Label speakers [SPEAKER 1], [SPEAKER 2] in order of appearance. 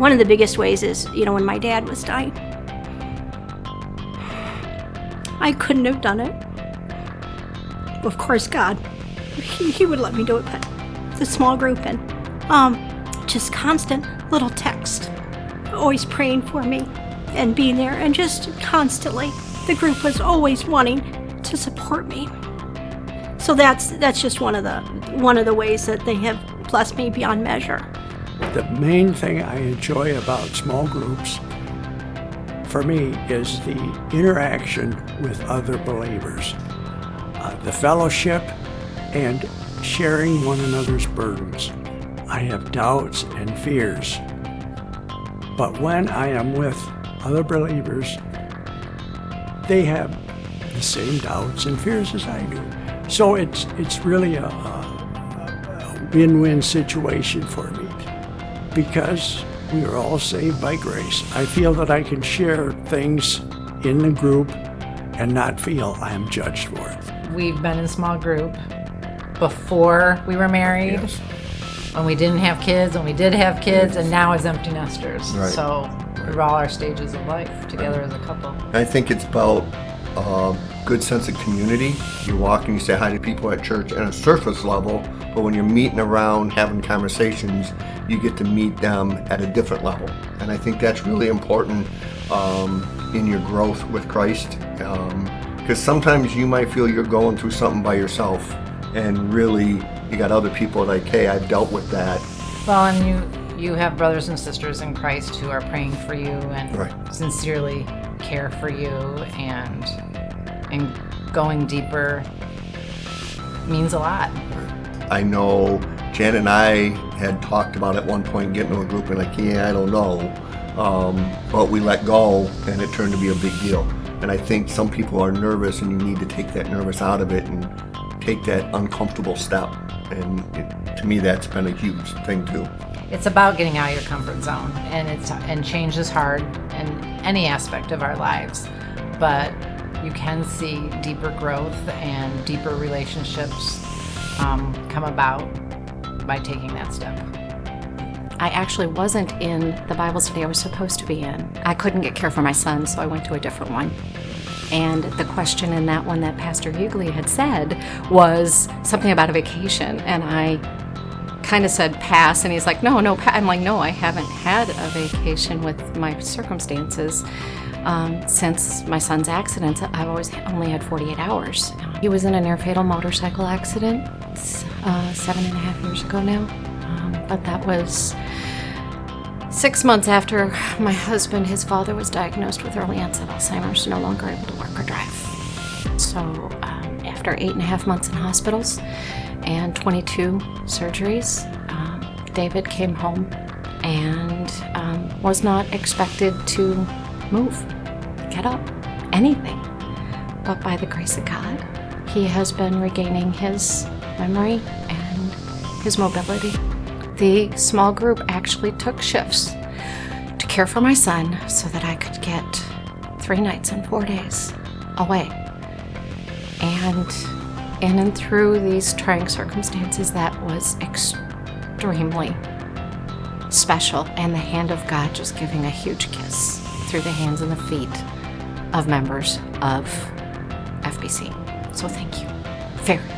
[SPEAKER 1] one of the biggest ways is, when my dad was dying. I couldn't have done it. Of course, God, he would let me do it, but the small group and just constant little text, always praying for me and being there, and just constantly, the group was always wanting to support me. So that's just one of the ways that they have blessed me beyond measure.
[SPEAKER 2] The main thing I enjoy about small groups, for me, is the interaction with other believers, the fellowship, and sharing one another's burdens. I have doubts and fears, but when I am with other believers, they have the same doubts and fears as I do. So it's really a win-win situation for me, because we are all saved by grace. I feel that I can share things in the group and not feel I am judged for it.
[SPEAKER 3] We've been in small group before we were married,
[SPEAKER 2] Yes.
[SPEAKER 3] when we didn't have kids, when we did have kids, and now as empty nesters.
[SPEAKER 4] Right.
[SPEAKER 3] So through all our stages of life together as a couple.
[SPEAKER 4] I think it's about a good sense of community. You walk and you say hi to people at church at a surface level, but when you're meeting around, having conversations, you get to meet them at a different level. And I think that's really important in your growth with Christ. Because sometimes you might feel you're going through something by yourself, and really you got other people like, hey, I've dealt with that.
[SPEAKER 3] Well, and you have brothers and sisters in Christ who are praying for you and
[SPEAKER 4] Right.
[SPEAKER 3] sincerely care for you, and going deeper means a lot.
[SPEAKER 4] I know Jan and I had talked about at one point getting to a group and like, yeah, I don't know. But we let go and it turned to be a big deal. And I think some people are nervous, and you need to take that nervous out of it and take that uncomfortable step. And to me, that's been a huge thing too.
[SPEAKER 3] It's about getting out of your comfort zone, and change is hard in any aspect of our lives. But you can see deeper growth and deeper relationships come about by taking that step.
[SPEAKER 5] I actually wasn't in the Bible study I was supposed to be in. I couldn't get care for my son, so I went to a different one. And the question in that one that Pastor Hughley had said was something about a vacation. And I kind of said pass, and he's like, no, I'm like, no, I haven't had a vacation with my circumstances. Since my son's accident, I've always only had 48 hours. He was in a near-fatal motorcycle accident 7.5 years ago now. But that was 6 months after my husband, his father, was diagnosed with early onset Alzheimer's, no longer able to work or drive. So after 8.5 months in hospitals and 22 surgeries, David came home and was not expected to move, get up, anything. But by the grace of God, he has been regaining his memory and his mobility. The small group actually took shifts to care for my son so that I could get 3 nights and 4 days away. And in and through these trying circumstances, that was extremely special, and the hand of God just giving a huge kiss through the hands and the feet of members of FBC. So thank you very much.